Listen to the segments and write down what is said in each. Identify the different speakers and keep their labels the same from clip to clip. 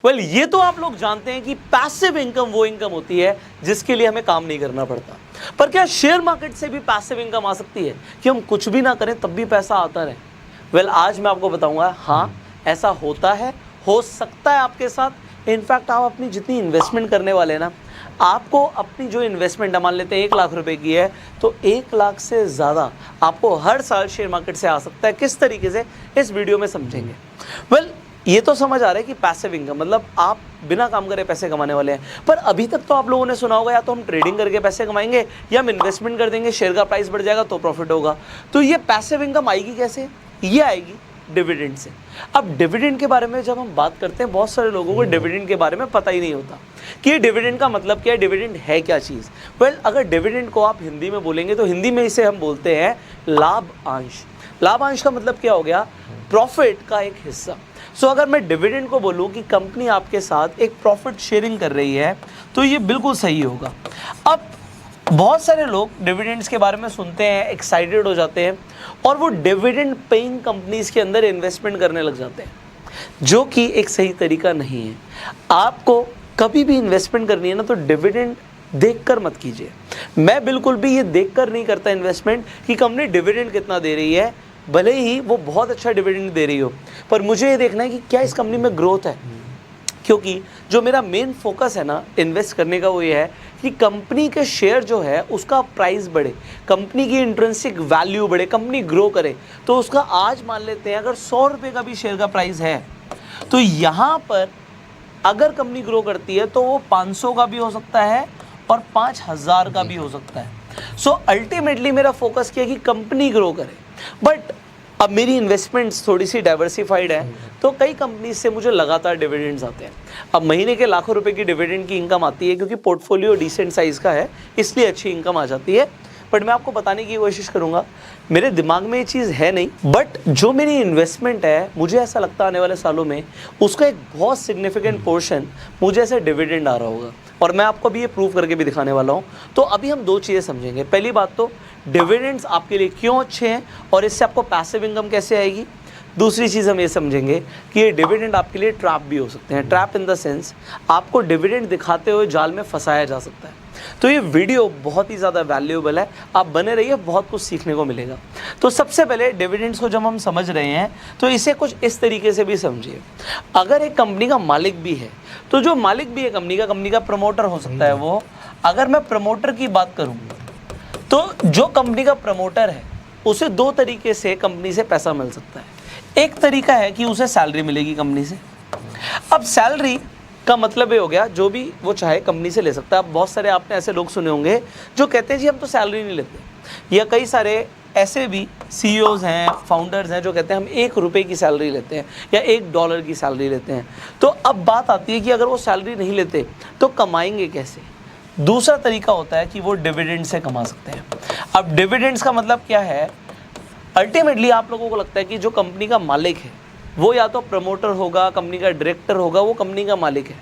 Speaker 1: Well ये तो आप लोग जानते हैं कि पैसिव इनकम वो इनकम होती है जिसके लिए हमें काम नहीं करना पड़ता। पर क्या शेयर मार्केट से भी पैसिव इनकम आ सकती है कि हम कुछ भी ना करें तब भी पैसा आता रहे? वेल आज मैं आपको बताऊंगा, हाँ ऐसा होता है, हो सकता है आपके साथ। इनफैक्ट आप अपनी जितनी इन्वेस्टमेंट करने वाले हैं ना, आपको अपनी जो इन्वेस्टमेंट मान लेते हैं 1 लाख रुपए की है, तो 1 लाख से ज़्यादा आपको हर साल शेयर मार्केट से आ सकता है। किस तरीके से, इस वीडियो में समझेंगे। वेल ये तो समझ आ रहा है कि पैसिव इनकम मतलब आप बिना काम करे पैसे कमाने वाले हैं। पर अभी तक तो आप लोगों ने सुना होगा या तो हम ट्रेडिंग करके पैसे कमाएंगे या हम इन्वेस्टमेंट कर देंगे, शेयर का प्राइस बढ़ जाएगा तो प्रॉफिट होगा। तो ये पैसिव इनकम आएगी कैसे? ये आएगी डिविडेंड से। अब डिविडेंड के बारे में जब हम बात करते हैं, बहुत सारे लोगों को डिविडेंड के बारे में पता ही नहीं होता कि डिविडेंड का मतलब क्या है, डिविडेंड है क्या चीज़। वेल अगर डिविडेंड को आप हिंदी में बोलेंगे तो हिंदी में इसे हम बोलते हैं लाभ अंश। लाभ अंश का मतलब क्या हो गया? प्रॉफिट का एक हिस्सा। सो अगर मैं डिविडेंड को बोलूं कि कंपनी आपके साथ एक प्रॉफिट शेयरिंग कर रही है तो ये बिल्कुल सही होगा। अब बहुत सारे लोग डिविडेंड्स के बारे में सुनते हैं, एक्साइटेड हो जाते हैं और वो डिविडेंड पेइंग कंपनीज के अंदर इन्वेस्टमेंट करने लग जाते हैं, जो कि एक सही तरीका नहीं है। आपको कभी भी इन्वेस्टमेंट करनी है ना तो डिविडेंड देखकर मत कीजिए। मैं बिल्कुल भी ये देखकर नहीं करता इन्वेस्टमेंट कि कंपनी डिविडेंड कितना दे रही है, भले ही वो बहुत अच्छा डिविडेंड दे रही हो, पर मुझे ये देखना है कि क्या इस कंपनी में ग्रोथ है। क्योंकि जो मेरा मेन फोकस है ना इन्वेस्ट करने का, वो ये है कि कंपनी के शेयर जो है उसका प्राइस बढ़े, कंपनी की इंट्रिंसिक वैल्यू बढ़े, कंपनी ग्रो करे। तो उसका आज मान लेते हैं अगर 100 रुपये का भी शेयर का प्राइस है, तो यहाँ पर अगर कंपनी ग्रो करती है तो वो 500 का भी हो सकता है और 5000 का भी हो सकता है। सो अल्टीमेटली मेरा फोकस क्या है कि कंपनी ग्रो करे। बट अब मेरी इन्वेस्टमेंट्स थोड़ी सी डाइवर्सिफाइड है, तो कई कंपनी से मुझे लगातार डिविडेंड्स आते हैं। अब महीने के लाखों रुपए की डिविडेंड की इनकम आती है, क्योंकि पोर्टफोलियो डिसेंट साइज़ का है, इसलिए अच्छी इनकम आ जाती है। बट मैं आपको बताने की कोशिश करूंगा, मेरे दिमाग में ये चीज़ है नहीं, बट जो मेरी इन्वेस्टमेंट है मुझे ऐसा लगता है आने वाले सालों में उसका एक बहुत सिग्निफिकेंट पोर्शन मुझे ऐसे डिविडेंड आ रहा होगा। और मैं आपको अभी ये प्रूव करके भी दिखाने वाला हूँ। तो अभी हम 2 चीज़ें समझेंगे। पहली बात तो डिविडेंड्स आपके लिए क्यों अच्छे हैं और इससे आपको पैसिव इनकम कैसे आएगी। दूसरी चीज़ हम ये समझेंगे कि ये डिविडेंड आपके लिए ट्रैप भी हो सकते हैं। ट्रैप इन द सेंस आपको डिविडेंड दिखाते हुए जाल में फंसाया जा सकता है। तो ये वीडियो बहुत ही ज़्यादा वैल्यूएबल है, आप बने रहिए, बहुत कुछ सीखने को मिलेगा। तो सबसे पहले डिविडेंड्स को जब हम समझ रहे हैं तो इसे कुछ इस तरीके से भी समझिए। अगर एक कंपनी का मालिक भी है, तो जो मालिक भी है कंपनी का प्रमोटर हो सकता है वो। अगर मैं प्रमोटर की बात करूँ तो जो कंपनी का प्रमोटर है उसे 2 तरीके से कंपनी से पैसा मिल सकता है। एक तरीका है कि उसे सैलरी मिलेगी कंपनी से। अब सैलरी का मतलब ये हो गया जो भी वो चाहे कंपनी से ले सकता है। अब बहुत सारे आपने ऐसे लोग सुने होंगे जो कहते हैं जी हम तो सैलरी नहीं लेते, या कई सारे ऐसे भी CEOs हैं, फाउंडर्स हैं जो कहते हैं हम 1 रुपये की सैलरी लेते हैं या $1 की सैलरी लेते हैं। तो अब बात आती है कि अगर वो सैलरी नहीं लेते तो कमाएंगे कैसे। दूसरा तरीका होता है कि वो डिविडेंड से कमा सकते हैं। अब डिविडेंड्स का मतलब क्या है, अल्टीमेटली आप लोगों को लगता है कि जो कंपनी का मालिक है वो या तो प्रमोटर होगा, कंपनी का डायरेक्टर होगा, वो कंपनी का मालिक है।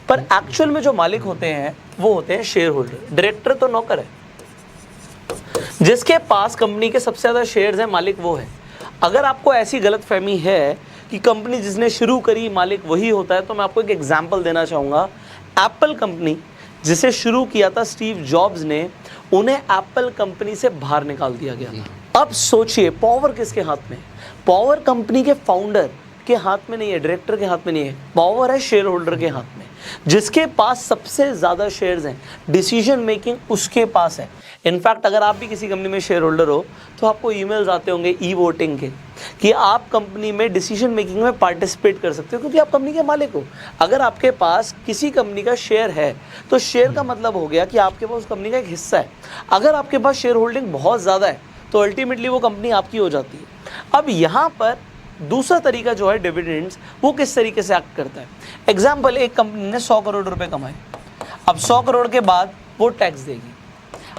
Speaker 1: पर एक्चुअल में जो मालिक होते हैं वो होते हैं शेयर होल्डर। डायरेक्टर तो नौकर है, जिसके पास कंपनी के सबसे ज़्यादा शेयर्स हैं, मालिक वो है। अगर आपको ऐसी गलतफहमी है कि कंपनी जिसने शुरू करी मालिक वही होता है, तो मैं आपको एक एग्जांपल देना चाहूँगा। एप्पल कंपनी जिसे शुरू किया था स्टीव जॉब्स ने, उन्हें एप्पल कंपनी से बाहर निकाल दिया गया था। अब सोचिए पावर किसके हाथ में? पावर कंपनी के फाउंडर के हाथ में नहीं है, डायरेक्टर के हाथ में नहीं है, पावर है शेयर होल्डर के हाथ में। जिसके पास सबसे ज़्यादा शेयर्स हैं, डिसीजन मेकिंग उसके पास है। इनफैक्ट अगर आप भी किसी कंपनी में शेयर होल्डर हो तो आपको ईमेल्स आते होंगे ई-वोटिंग के कि आप कंपनी में डिसीजन मेकिंग में पार्टिसिपेट कर सकते हो, क्योंकि आप कंपनी के मालिक हो। अगर आपके पास किसी कंपनी का शेयर है तो शेयर का मतलब हो गया कि आपके पास उस कंपनी का एक हिस्सा है। अगर आपके पास शेयर होल्डिंग बहुत ज़्यादा है तो अल्टीमेटली वो कंपनी आपकी हो जाती है। अब यहाँ पर दूसरा तरीका जो है डिविडेंड्स, वो किस तरीके से एक्ट करता है। एग्जाम्पल, एक कंपनी ने 100 करोड़ रुपए कमाए। अब 100 करोड़ के बाद वो टैक्स देगी।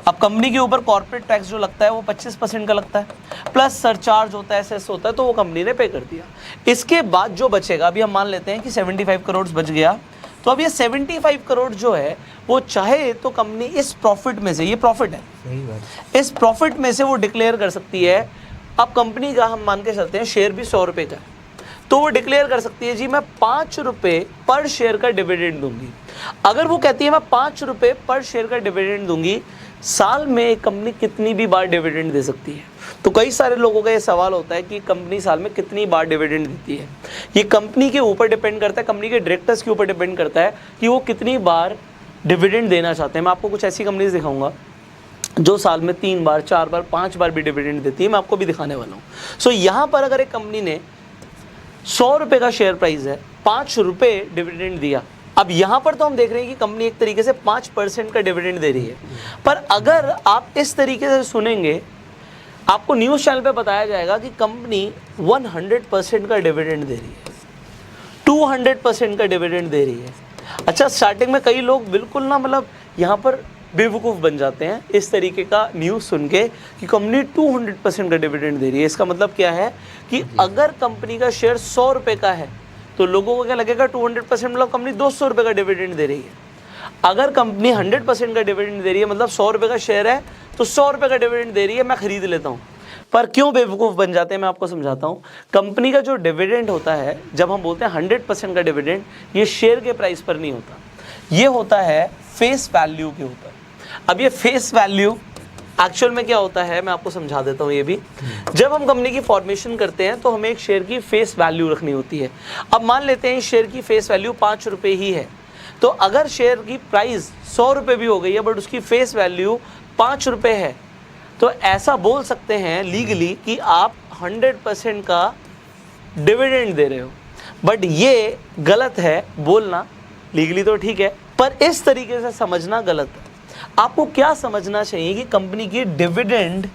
Speaker 1: अब कंपनी के ऊपर कॉर्पोरेट टैक्स जो लगता है वो 25% का लगता है, प्लस सरचार्ज होता है, सेस होता है, तो वो कंपनी ने पे कर दिया। इसके बाद जो बचेगा, अभी हम मान लेते हैं कि 75 करोड़ बच गया, तो अब ये 75 करोड़ जो है वो चाहे तो कंपनी इस प्रॉफिट में से, ये प्रॉफिट है, इस प्रॉफिट में से वो डिक्लेयर कर सकती है। अब कंपनी का हम मान के चलते हैं शेयर भी 100 रुपये का है, तो वो डिक्लेयर कर सकती है जी मैं 5 रुपये पर शेयर का डिविडेंड दूंगी। अगर वो कहती है मैं 5 रुपये पर शेयर का डिविडेंड दूंगी, साल में एक कंपनी कितनी भी बार डिविडेंड दे सकती है? तो कई सारे लोगों का ये सवाल होता है कि कंपनी साल में कितनी बार डिविडेंड देती है। ये कंपनी के ऊपर डिपेंड करता है, कंपनी के डायरेक्टर्स के ऊपर डिपेंड करता है कि वो कितनी बार डिविडेंड देना चाहते हैं। मैं आपको कुछ ऐसी कंपनीज दिखाऊंगा जो साल में 3 बार, 4 बार, 5 बार भी डिविडेंड देती है, मैं आपको भी दिखाने वाला हूँ। सो यहाँ पर अगर एक कंपनी ने 100 रुपये का शेयर प्राइस है, 5 रुपये डिविडेंड दिया। अब यहाँ पर तो हम देख रहे हैं कि कंपनी एक तरीके से 5% का डिविडेंड दे रही है, पर अगर आप इस तरीके से सुनेंगे, आपको न्यूज़ चैनल पे बताया जाएगा कि कंपनी 100% का डिविडेंड दे रही है, 200% का डिविडेंड दे रही है। अच्छा, स्टार्टिंग में कई लोग बिल्कुल ना मतलब यहाँ पर बेवकूफ़ बन जाते हैं इस तरीके का न्यूज़ सुन के कि कंपनी 200% का डिविडेंड दे रही है। इसका मतलब क्या है कि अगर कंपनी का शेयर 100 रुपये का है तो लोगों को क्या लगेगा 200% मतलब कंपनी 200 रुपये का डिविडेंड दे रही है। अगर कंपनी 100% का डिविडेंड दे रही है मतलब 100 रुपये का शेयर है तो 100 रुपये का डिविडेंड दे रही है, मैं खरीद लेता हूँ। पर क्यों बेवकूफ़ बन जाते हैं मैं आपको समझाता हूँ। कंपनी का जो डिविडेंड होता है, जब हम बोलते हैं 100% का डिविडेंड, ये शेयर के प्राइस पर नहीं होता, ये होता है फेस वैल्यू के ऊपर। अब ये फेस वैल्यू एक्चुअल में क्या होता है मैं आपको समझा देता हूँ। ये भी जब हम कंपनी की फॉर्मेशन करते हैं तो हमें एक शेयर की फेस वैल्यू रखनी होती है। अब मान लेते हैं शेयर की फेस वैल्यू 5 रुपये ही है, तो अगर शेयर की प्राइस 100 रुपये भी हो गई है बट उसकी फेस वैल्यू 5 रुपये है, तो ऐसा बोल सकते हैं लीगली कि आप 100% का डिविडेंड दे रहे हो। बट ये गलत है बोलना, लीगली तो ठीक है पर इस तरीके से समझना गलत है। आपको क्या समझना चाहिए कि कंपनी की डिविडेंड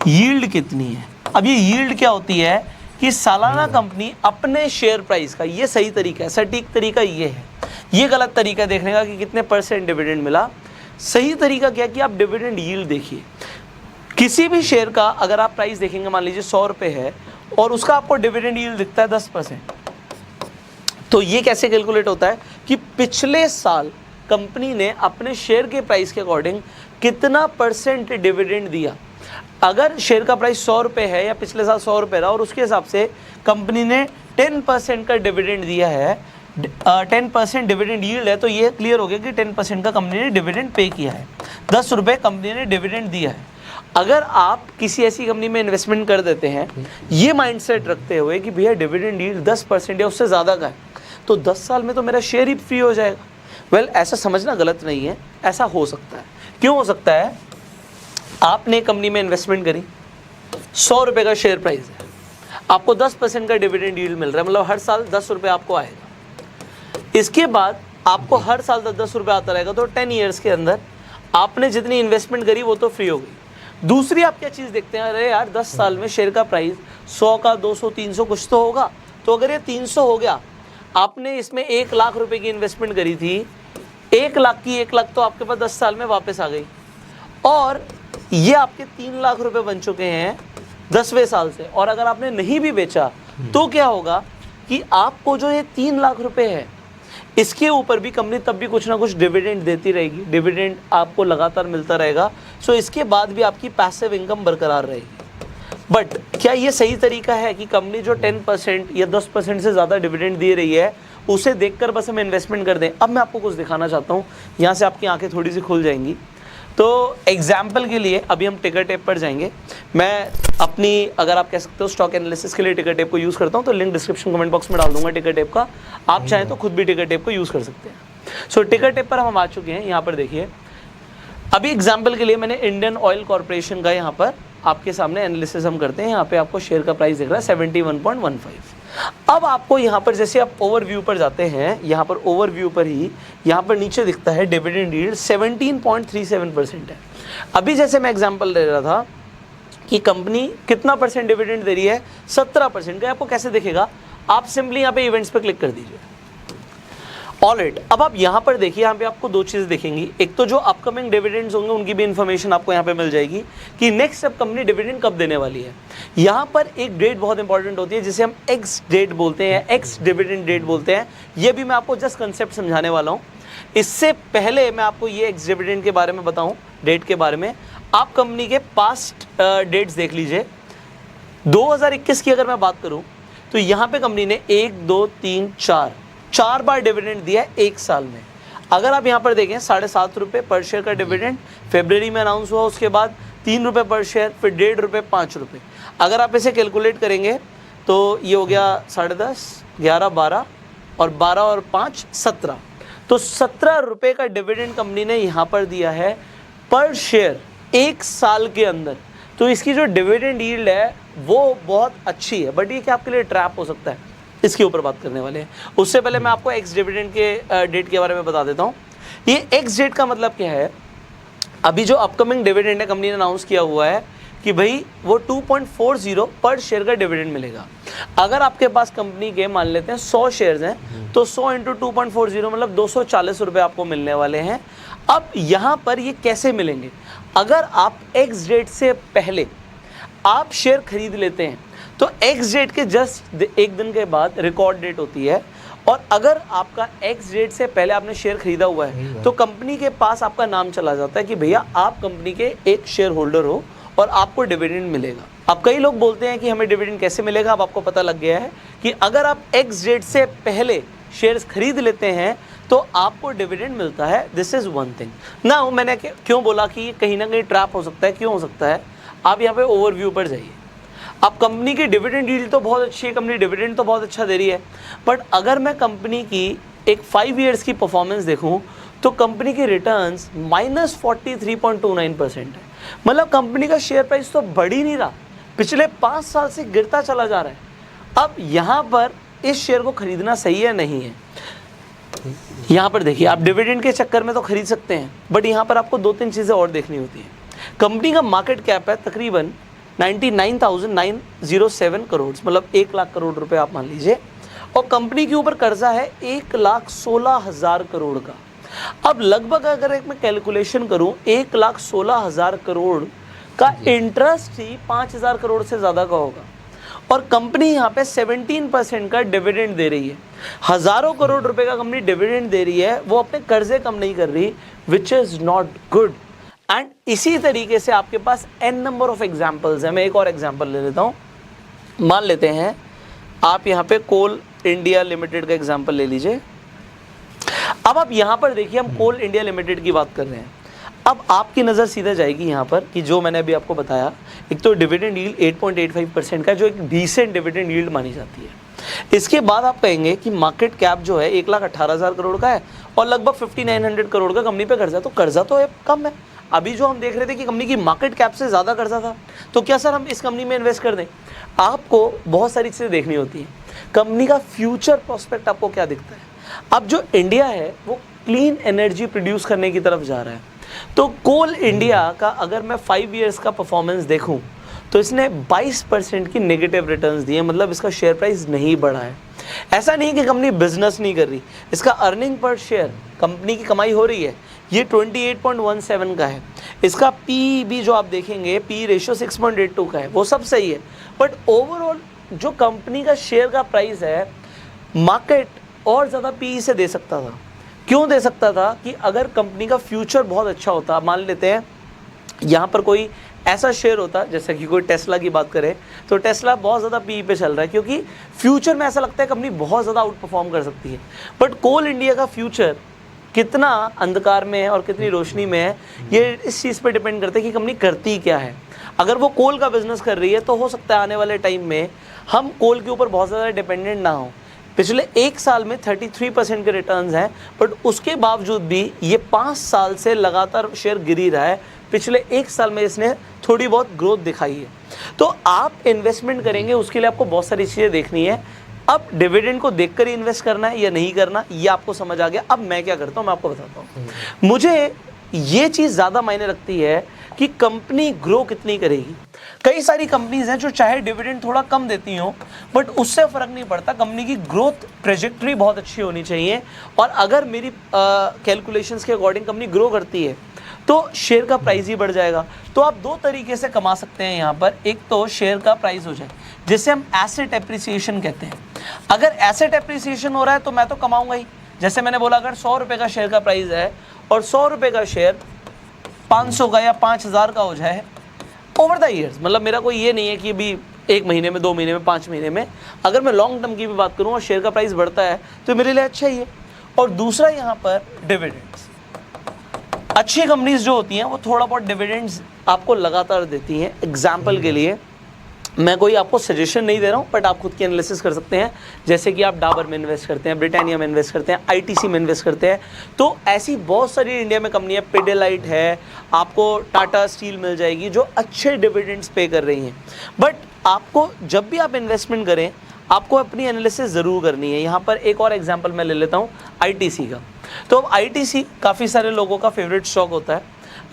Speaker 1: यील्ड कितनी है। अब ये यील्ड क्या होती है कि सालाना कंपनी अपने शेयर प्राइस का, ये सही तरीका है, सटीक तरीका ये है। ये गलत तरीका है देखने का कि कितने % डिविडेंड मिला। सही तरीका क्या कि आप डिविडेंड यील्ड देखिए। किसी भी शेयर का अगर आप प्राइस देखेंगे, मान लीजिए 100 रुपये है और उसका आपको डिविडेंड यील्ड दिखता है 10%, तो ये कैसे कैलकुलेट होता है कि पिछले साल कंपनी ने अपने शेयर के प्राइस के अकॉर्डिंग कितना % डिविडेंड दिया। अगर शेयर का प्राइस 100 रुपये है या पिछले साल 100 रुपये रहा और उसके हिसाब से कंपनी ने 10% का डिविडेंड दिया है, 10% डिविडेंड यील्ड है, तो ये क्लियर हो गया कि 10% का कंपनी ने डिविडेंड पे किया है, 10 रुपये कंपनी ने डिविडेंड दिया है। अगर आप किसी ऐसी कंपनी में इन्वेस्टमेंट कर देते हैं ये माइंडसेट रखते हुए कि भैया डिविडेंड यील्ड 10% या उससे ज़्यादा का है, तो 10 साल में तो मेरा शेयर ही फ्री हो जाएगा। वेल, ऐसा समझना गलत नहीं है, ऐसा हो सकता है। क्यों हो सकता है? आपने कंपनी में इन्वेस्टमेंट करी, 100 रुपये का शेयर प्राइस है, आपको 10% का डिविडेंड यील्ड मिल रहा है, मतलब हर साल 10 रुपये आपको आएगा। इसके बाद आपको हर साल 10 रुपये आता रहेगा, तो 10 ईयर्स के अंदर आपने जितनी इन्वेस्टमेंट करी वो तो फ्री हो गई। दूसरी आप क्या चीज़ देखते हैं, अरे यार 10 साल में शेयर का प्राइस 100 का 200 300 कुछ तो होगा, तो अगर ये 300 हो गया, आपने इसमें 1 लाख रुपए की इन्वेस्टमेंट करी थी, 1 लाख की 1 लाख तो आपके पास 10 साल में वापस आ गई और ये आपके 3 लाख रुपए बन चुके हैं 10वें साल से। और अगर आपने नहीं भी बेचा तो क्या होगा कि आपको जो ये 3 लाख रुपए है इसके ऊपर भी कंपनी तब भी कुछ ना कुछ डिविडेंड देती रहेगी, डिविडेंड आपको लगातार मिलता रहेगा। सो इसके बाद भी आपकी पैसिव इनकम बरकरार रहेगी। बट क्या ये सही तरीका है कि कंपनी जो 10% या 10% से ज़्यादा डिविडेंड दे रही है उसे देखकर बस हम इन्वेस्टमेंट कर दें? अब मैं आपको कुछ दिखाना चाहता हूँ, यहाँ से आपकी आंखें थोड़ी सी खुल जाएंगी। तो एग्जाम्पल के लिए अभी हम टिकर टेप पर जाएंगे। मैं अपनी, अगर आप कह सकते हो, स्टॉक एनालिसिस के लिए टिकर टेप को यूज़ करता हूँ, तो लिंक डिस्क्रिप्शन कमेंट बॉक्स में डाल दूंगा टिकर टेप का। आप चाहें तो खुद भी टिकर टेप को यूज़ कर सकते हैं। सो टिकर टेप पर हम आ चुके हैं। यहाँ पर देखिए, अभी एग्जाम्पल के लिए मैंने इंडियन ऑयल कॉर्पोरेशन का यहाँ पर आपके सामने एनालिसिस हम करते हैं। यहाँ पे आपको शेयर का प्राइस दिख रहा है 71.15। अब आपको यहाँ पर जैसे आप ओवरव्यू पर जाते हैं, यहाँ पर ओवरव्यू पर ही यहाँ पर नीचे दिखता है डिविडेंड यील्ड 17.37% है। अभी जैसे मैं एग्जांपल दे रहा था कि कंपनी कितना % डिविडेंड दे रही है, 17% का। आपको कैसे दिखेगा? आप सिंपली यहाँ पे इवेंट्स पे क्लिक कर दीजिए। ऑलराइट, अब आप यहाँ पर देखिए, यहाँ पे आपको 2 चीज़ दिखेंगी। एक तो जो अपकमिंग डिविडेंड्स होंगे उनकी भी इन्फॉर्मेशन आपको यहाँ पे मिल जाएगी कि नेक्स्ट अब कंपनी डिविडेंड कब देने वाली है। यहाँ पर एक डेट बहुत इंपॉर्टेंट होती है जिसे हम एक्स डेट बोलते हैं, एक्स डिविडेंड डेट बोलते हैं। ये भी मैं आपको जस्ट कंसेप्ट समझाने वाला हूँ। इससे पहले मैं आपको ये एक्स डिविडेंड के बारे में बताऊँ, डेट के बारे में। आप कंपनी के पास्ट डेट्स देख लीजिए। 2021 की अगर मैं बात करूँ तो यहाँ पे कंपनी ने 1 2 3 4 बार डिविडेंड दिया है एक साल में। अगर आप यहाँ पर देखें 7.5 रुपये पर शेयर का डिविडेंड फरवरी में अनाउंस हुआ, उसके बाद 3 रुपये पर शेयर, फिर 1.5 रुपये, 5 रुपये। अगर आप इसे कैलकुलेट करेंगे तो ये हो गया 10.5, 11, 12 और 12 और 5 17। तो 17 रुपये का डिविडेंड कंपनी ने यहाँ पर दिया है पर शेयर एक साल के अंदर। तो इसकी जो डिविडेंड यील्ड है वो बहुत अच्छी है, बट ये क्या आपके लिए ट्रैप हो सकता है, इसके ऊपर बात करने वाले हैं। उससे पहले मैं आपको एक्स डिविडेंड के डेट के बारे में बता देता हूँ। ये एक्स डेट का मतलब क्या है, अभी जो अपकमिंग डिविडेंड है कंपनी ने अनाउंस किया हुआ है कि भाई वो 2.40 पर शेयर का डिविडेंड मिलेगा। अगर आपके पास कंपनी के मान लेते हैं 100 शेयर्स हैं तो 100 इंटू 2.40 मतलब 240 रुपये आपको मिलने वाले हैं। अब यहाँ पर ये कैसे मिलेंगे, अगर आप एक्स डेट से पहले आप शेयर खरीद लेते हैं तो एक्स डेट के जस्ट एक दिन के बाद रिकॉर्ड डेट होती है, और अगर आपका एक्स डेट से पहले आपने शेयर खरीदा हुआ है तो कंपनी के पास आपका नाम चला जाता है कि भैया आप कंपनी के एक शेयर होल्डर हो और आपको डिविडेंड मिलेगा। अब कई लोग बोलते हैं कि हमें डिविडेंड कैसे मिलेगा। अब आपको पता लग गया है कि अगर आप एक्स डेट से पहले शेयर्स खरीद लेते हैं तो आपको डिविडेंड मिलता है। दिस इज वन थिंग ना। मैंने क्यों बोला कि ये कहीं ना कहीं ट्रैप हो सकता है, क्यों हो सकता है, आप यहाँ पे ओवरव्यू पर जाइए। अब कंपनी की डिविडेंड यील्ड तो बहुत अच्छी है, कंपनी डिविडेंड तो बहुत अच्छा दे रही है, बट अगर मैं कंपनी की एक 5 ईयर्स की परफॉर्मेंस देखूं तो कंपनी के रिटर्न्स -43.29% है। मतलब कंपनी का शेयर प्राइस तो बढ़ ही नहीं रहा, पिछले 5 साल से गिरता चला जा रहा है। अब यहाँ पर इस शेयर को खरीदना सही है नहीं है। यहाँ पर देखिए, आप डिविडेंड के चक्कर में तो खरीद सकते हैं, बट यहाँ पर आपको 2-3 चीज़ें और देखनी होती हैं। कंपनी का मार्केट कैप है तकरीबन 99,907 करोड़, मतलब 1 लाख करोड़ रुपए आप मान लीजिए, और कंपनी के ऊपर कर्जा है 1,16,000 करोड़ का। अब लगभग अगर एक मैं कैलकुलेशन करूं 1,16,000 करोड़ का इंटरेस्ट ही 5,000 करोड़ से ज़्यादा का होगा, और कंपनी यहाँ पे 17% का डिविडेंड दे रही है। हज़ारों करोड़ रुपए का कंपनी डिविडेंड दे रही है, वो अपने कर्जे कम नहीं कर रही, which is not good. And इसी तरीके से आपके पास n नंबर ऑफ एग्जाम्पल्स हैं। मैं एक और एग्जाम्पल ले लेता हूँ। मान लेते हैं आप यहाँ पे कोल इंडिया लिमिटेड का एग्जाम्पल ले लीजिए। अब आप यहाँ पर देखिए, हम कोल इंडिया लिमिटेड की बात कर रहे हैं। अब आपकी नज़र सीधा जाएगी यहाँ पर कि जो मैंने अभी आपको बताया, एक तो डिविडेंड यील्ड 8.85% का, जो एक डिसेंट डिविडेंड यील्ड मानी जाती है। इसके बाद आप कहेंगे कि मार्केट कैप जो है 1,18,000 करोड़ का है और लगभग 5,900 करोड़ का कंपनी पे कर्जा, तो कर्जा तो कम है। अभी जो हम देख रहे थे कि कंपनी की मार्केट कैप से ज़्यादा कर्जा था, तो क्या सर हम इस कंपनी में इन्वेस्ट कर दें? आपको बहुत सारी चीज़ें देखनी होती हैं। कंपनी का फ्यूचर प्रोस्पेक्ट आपको क्या दिखता है? अब जो इंडिया है वो क्लीन एनर्जी प्रोड्यूस करने की तरफ जा रहा है, तो कोल इंडिया का अगर मैं 5 ईयर्स का परफॉर्मेंस देखूं तो इसने 22% की नेगेटिव रिटर्न्स दिए, मतलब इसका शेयर प्राइस नहीं बढ़ा है। ऐसा नहीं कि कंपनी बिजनेस नहीं कर रही, इसका अर्निंग पर शेयर, कंपनी की कमाई हो रही है, ये 28.17 का है। इसका पी भी जो आप देखेंगे, पी रेशियो 6.82 का है, वो सब सही है। बट ओवरऑल जो कंपनी का शेयर का प्राइस है, मार्केट और ज़्यादा पी से दे सकता था। क्यों दे सकता था? कि अगर कंपनी का फ्यूचर बहुत अच्छा होता, मान लेते हैं यहाँ पर कोई ऐसा शेयर होता, जैसे कि कोई टेस्ला की बात करें, तो टेस्ला बहुत ज़्यादा पी पे चल रहा है क्योंकि फ्यूचर में ऐसा लगता है कंपनी बहुत ज़्यादा आउट परफॉर्म कर सकती है। बट कोल इंडिया का फ्यूचर कितना अंधकार में है और कितनी रोशनी में है, ये इस चीज़ पे डिपेंड करता है कि कंपनी करती क्या है। अगर वो कोल का बिजनेस कर रही है तो हो सकता है आने वाले टाइम में हम कोल के ऊपर बहुत ज़्यादा डिपेंडेंट ना हो। पिछले 1 साल में 33% के रिटर्न्स हैं, बट उसके बावजूद भी ये 5 साल से लगातार शेयर गिर ही रहा है। पिछले 1 साल में इसने थोड़ी बहुत ग्रोथ दिखाई है। तो आप इन्वेस्टमेंट करेंगे, उसके लिए आपको बहुत सारी चीज़ें देखनी है। अब डिविडेंड को देखकर ही इन्वेस्ट करना है या नहीं करना, ये आपको समझ आ गया। अब मैं क्या करता हूँ मैं आपको बताता हूँ। मुझे ये चीज़ ज़्यादा मायने रखती है कि कंपनी ग्रो कितनी करेगी। कई सारी कंपनीज हैं जो चाहे डिविडेंड थोड़ा कम देती हों, बट उससे फ़र्क नहीं पड़ता, कंपनी की ग्रोथ ट्रेजेक्टरी बहुत अच्छी होनी चाहिए। और अगर मेरी कैलकुलेशंस के अकॉर्डिंग कंपनी ग्रो करती है तो शेयर का प्राइस ही बढ़ जाएगा। तो आप 2 तरीके से कमा सकते हैं यहाँ पर। एक तो शेयर का प्राइस हो जाए, जिसे हम एसेट एप्रिसिएशन कहते हैं। अगर एसेट एप्रिसिएशन हो रहा है तो मैं तो कमाऊंगा ही। जैसे मैंने बोला, अगर 100 रुपये का शेयर का प्राइस है और 100 रुपये का शेयर 500 का या 5,000 का हो जाए ओवर द ईयर्स, मतलब मेरा कोई ये नहीं है कि अभी 1 महीने में, 2 महीने में, 5 महीने में। अगर मैं लॉन्ग टर्म की भी बात करूँ और शेयर का प्राइस बढ़ता है तो मेरे लिए अच्छा ही है। और दूसरा यहाँ पर डिविडेंड्स, अच्छी कंपनीज जो होती हैं वो थोड़ा बहुत डिविडेंड्स आपको लगातार देती हैं। एग्जाम्पल के लिए मैं कोई आपको सजेशन नहीं दे रहा हूँ, बट आप खुद की एनालिसिस कर सकते हैं। जैसे कि आप डाबर में इन्वेस्ट करते हैं, ब्रिटानिया में इन्वेस्ट करते हैं, आईटीसी में इन्वेस्ट करते हैं, तो ऐसी बहुत सारी इंडिया में कंपनी है, पिडिलाइट है, आपको टाटा स्टील मिल जाएगी जो अच्छे डिविडेंड्स पे कर रही हैं। बट आपको जब भी आप इन्वेस्टमेंट करें आपको अपनी एनालिसिस ज़रूर करनी है। यहाँ पर एक और एग्जाम्पल मैं ले लेता हूँ आईटीसी का। तो अब आईटीसी काफ़ी सारे लोगों का फेवरेट स्टॉक होता है।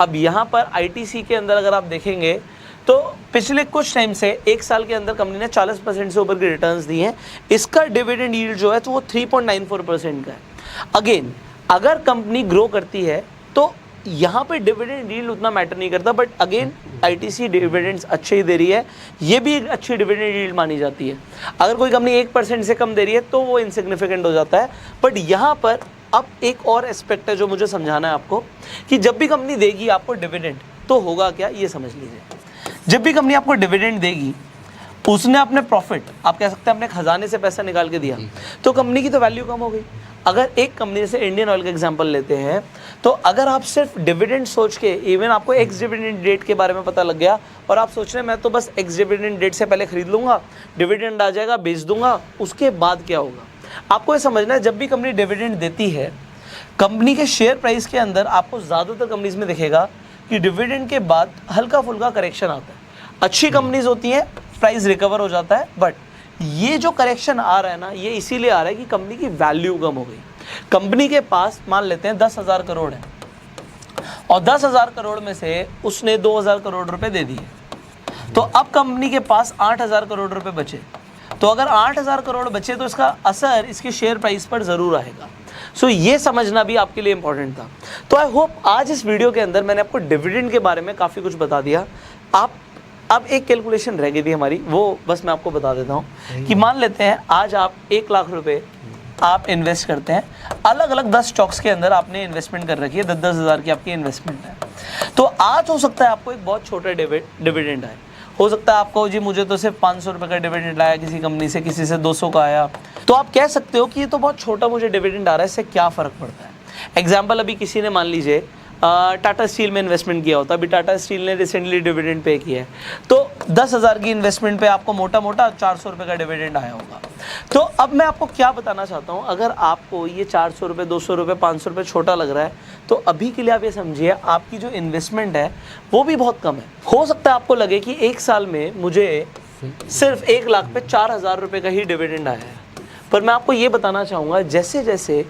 Speaker 1: अब यहाँ पर आईटीसी के अंदर अगर आप देखेंगे तो पिछले कुछ टाइम से 1 साल के अंदर कंपनी ने 40% से ऊपर की रिटर्न्स दी हैं। इसका डिविडेंड यील्ड जो है तो वो 3.94% का है। अगेन अगर कंपनी ग्रो करती है तो यहाँ पे डिविडेंड यील्ड उतना मैटर नहीं करता, बट अगेन आईटीसी डिविडेंड्स अच्छे ही दे रही है, ये भी एक अच्छी डिविडेंड यील्ड मानी जाती है। अगर कोई कंपनी 1% से कम दे रही है तो वो इनसिग्निफिकेंट हो जाता है। बट यहाँ पर अब एक और एस्पेक्ट है जो मुझे समझाना है आपको, कि जब भी कंपनी देगी आपको डिविडेंड तो होगा क्या, ये समझ लीजिए। जब भी कंपनी आपको डिविडेंड देगी, उसने अपने प्रॉफिट, आप कह सकते हैं अपने खजाने से पैसा निकाल के दिया, तो कंपनी की तो वैल्यू कम हो गई। अगर एक कंपनी जैसे इंडियन ऑयल का एग्जांपल लेते हैं, तो अगर आप सिर्फ डिविडेंड सोच के, इवन आपको एक्स डिविडेंड डेट के बारे में पता लग गया और आप सोच रहे हैं मैं तो बस एक्स डिविडेंड डेट से पहले खरीद लूँगा, डिविडेंड आ जाएगा बेच दूंगा, उसके बाद क्या होगा। आपको ये समझना है, जब भी कंपनी डिविडेंड देती है, कंपनी के शेयर प्राइस के अंदर आपको ज़्यादातर कंपनीज में दिखेगा कि डिविडेंड के बाद हल्का फुल्का करेक्शन आता है। अच्छी कंपनीज होती हैं, प्राइस रिकवर हो जाता है, बट ये जो करेक्शन आ रहा है ना, ये इसीलिए आ रहा है कि कंपनी की वैल्यू कम हो गई। कंपनी के पास मान लेते हैं 10,000 करोड़ है और 10,000 करोड़ में से उसने 2,000 करोड़ रुपए दे दिए, तो अब कंपनी के पास 8,000 करोड़ रुपए बचे। तो अगर 8,000 करोड़ बचे तो इसका असर इसके शेयर प्राइस पर ज़रूर आएगा। सो ये समझना भी आपके लिए इंपॉर्टेंट था। तो आई होप आज इस वीडियो के अंदर मैंने आपको डिविडेंड के बारे में काफ़ी कुछ बता दिया। अब एक कैलकुलेशन रह गई थी हमारी, वो बस मैं आपको बता देता हूँ कि मान लेते हैं आज आप 1 लाख रुपए आप इन्वेस्ट करते हैं, अलग अलग 10 स्टॉक्स के अंदर आपने इन्वेस्टमेंट कर रखी है, 10-10 हज़ार की आपकी इन्वेस्टमेंट है। तो आज हो सकता है आपको एक बहुत छोटा डिविडेंड आए, हो सकता है आपको जी मुझे तो सिर्फ 500 रुपये का डिविडेंड आया किसी कंपनी से, किसी से 200 का आया, तो आप कह सकते हो कि ये तो बहुत छोटा मुझे डिविडेंड आ रहा है, इससे क्या फ़र्क पड़ता है। एग्जाम्पल, अभी किसी ने मान लीजिए टाटा स्टील में इन्वेस्टमेंट किया होता, अभी टाटा स्टील ने रिसेंटली डिविडेंड पे किया है, तो 10,000 की इन्वेस्टमेंट पे आपको मोटा मोटा 400 रुपये का डिविडेंड आया होगा। तो अब मैं आपको क्या बताना चाहता हूँ, अगर आपको ये 400 रुपये, 200 रुपये, 500 रुपये छोटा लग रहा है, तो अभी के लिए आप ये समझिए आपकी जो इन्वेस्टमेंट है वो भी बहुत कम है। हो सकता है आपको लगे कि 1 साल में मुझे सिर्फ 1 लाख पे 4,000 रुपये का ही डिविडेंड आया है, पर मैं आपको ये बताना चाहूँगा जैसे जैसे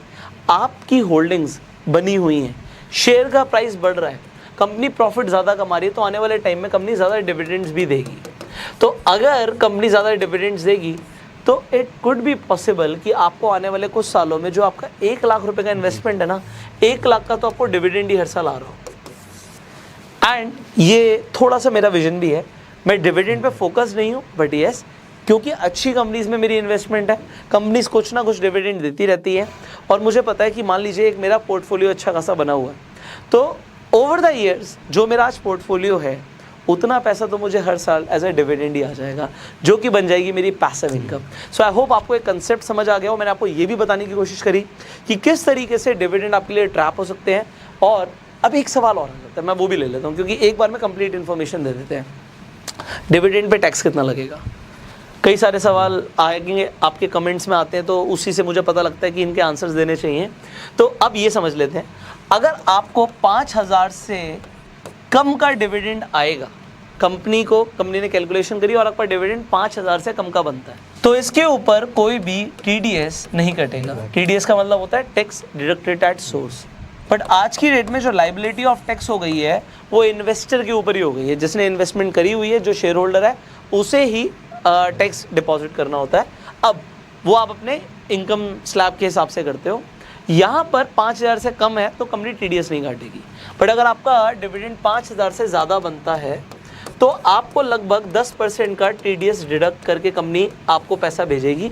Speaker 1: आपकी होल्डिंग्स बनी हुई हैं, शेयर का प्राइस बढ़ रहा है, कंपनी प्रॉफिट ज़्यादा कमा रही है, तो आने वाले टाइम में कंपनी ज़्यादा डिविडेंड्स भी देगी। तो अगर कंपनी ज़्यादा डिविडेंड्स देगी तो इट कुड बी पॉसिबल कि आपको आने वाले कुछ सालों में जो आपका 1 लाख रुपए का इन्वेस्टमेंट है ना, 1 लाख का तो आपको डिविडेंड ही हर साल आ रहा हो। एंड ये थोड़ा सा मेरा विजन भी है, मैं डिविडेंड पे फोकस नहीं हूँ, बट यस, क्योंकि अच्छी कंपनीज में मेरी इन्वेस्टमेंट है, कंपनीज कुछ ना कुछ डिविडेंड देती रहती है, और मुझे पता है कि मान लीजिए एक मेरा पोर्टफोलियो अच्छा खासा बना हुआ है, तो ओवर द ईयर्स जो मेरा आज पोर्टफोलियो है उतना पैसा तो मुझे हर साल एज ए डिविडेंड ही आ जाएगा, जो कि बन जाएगी मेरी passive income. So I hope आपको एक कंसेप्ट समझ आ गया हो। मैंने आपको ये भी बताने की कोशिश करी कि किस तरीके से डिविडेंड आपके लिए ट्रैप हो सकते हैं। और अब एक सवाल और आ जाता है, मैं वो भी ले लेता हूँ, क्योंकि एक बार में कंप्लीट इन्फॉर्मेशन दे देते हैं। डिविडेंड पे टैक्स कितना लगेगा? कई सारे सवाल आएंगे, आपके कमेंट्स में आते हैं, तो उसी से मुझे पता लगता है कि इनके आंसर्स देने चाहिए। तो अब ये समझ लेते हैं, अगर आपको 5,000 से कम का डिविडेंड आएगा, कंपनी ने कैलकुलेशन करी और आपका डिविडेंड 5,000 से कम का बनता है, तो इसके ऊपर कोई भी टीडीएस नहीं कटेगा। टीडीएस का मतलब होता है tax deducted at source. But आज की डेट में जो लाइबिलिटी ऑफ टैक्स हो गई है वो इन्वेस्टर के ऊपर ही हो गई है। जिसने इन्वेस्टमेंट करी हुई है, जो शेयर होल्डर है, उसे ही टैक्स डिपॉजिट करना होता है। अब वो आप अपने इनकम स्लैब के हिसाब से करते हो। यहाँ पर 5,000 से कम है तो कंपनी टीडीएस नहीं काटेगी, बट अगर आपका डिविडेंड 5,000 से ज़्यादा बनता है तो आपको लगभग 10% का टीडीएस डिडक्ट करके कंपनी आपको पैसा भेजेगी,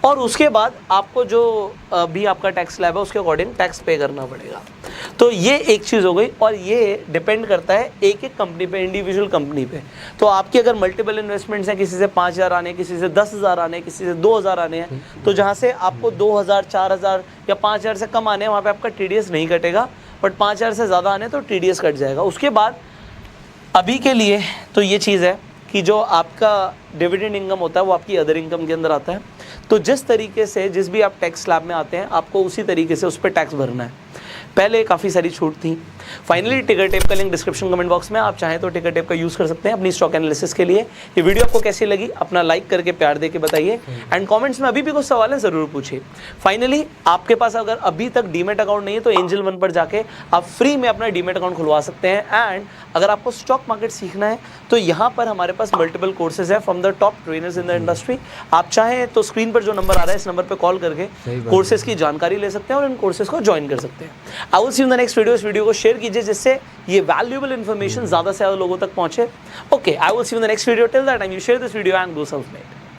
Speaker 1: और उसके बाद आपको जो भी आपका टैक्स स्लैब है उसके अकॉर्डिंग टैक्स पे करना पड़ेगा। तो ये एक चीज़ हो गई, और ये डिपेंड करता है एक एक कंपनी पे, इंडिविजुअल कंपनी पे। तो आपकी अगर मल्टीपल इन्वेस्टमेंट्स हैं, किसी से 5,000 आने, किसी से 10,000 आने, किसी से 2,000 आने हैं, तो जहाँ से आपको 2,000, 4,000 या 5,000 से कम आने हैं, वहाँ पे आपका TDS नहीं कटेगा, बट 5,000 से ज़्यादा आने तो TDS कट जाएगा। उसके बाद अभी के लिए तो ये चीज़ है कि जो आपका डिविडेंड इनकम होता है वो आपकी अदर इनकम के अंदर आता है। तो जिस तरीके से जिस भी आप टैक्स स्लैब में आते हैं, आपको उसी तरीके से उस पर टैक्स भरना है। पहले काफ़ी सारी छूट थी। फाइनली टिकर टेप का लिंक डिस्क्रिप्शन कमेंट बॉक्स में, आप चाहें तो टिकर टेप का यूज़ कर सकते हैं अपनी स्टॉक एनालिसिस के लिए। ये वीडियो आपको कैसी लगी अपना लाइक करके प्यार दे के बताइए, एंड कमेंट्स में अभी भी कुछ सवाल है ज़रूर पूछिए। फाइनली आपके पास अगर अभी तक डीमेट अकाउंट नहीं है तो एंजल वन पर जाके आप फ्री में अपना डीमेट अकाउंट खुलवा सकते हैं। एंड अगर आपको स्टॉक मार्केट सीखना है तो यहाँ पर हमारे पास मल्टीपल कोर्सेज है from the top trainers in the industry. आप चाहें तो स्क्रीन पर जो नंबर आ रहा है इस नंबर पर कॉल करके कोर्सेज की जानकारी ले सकते हैं और इन कोर्सेज को ज्वाइन कर सकते हैं। I will see you in the next video. इस वीडियो को शेयर कीजिए जिससे ये वैल्यूएबल इन्फॉर्मेशन ज़्यादा से ज़्यादा लोगों तक पहुंचे। Okay, I will see you in the next video. Till that time you share this video and go self made.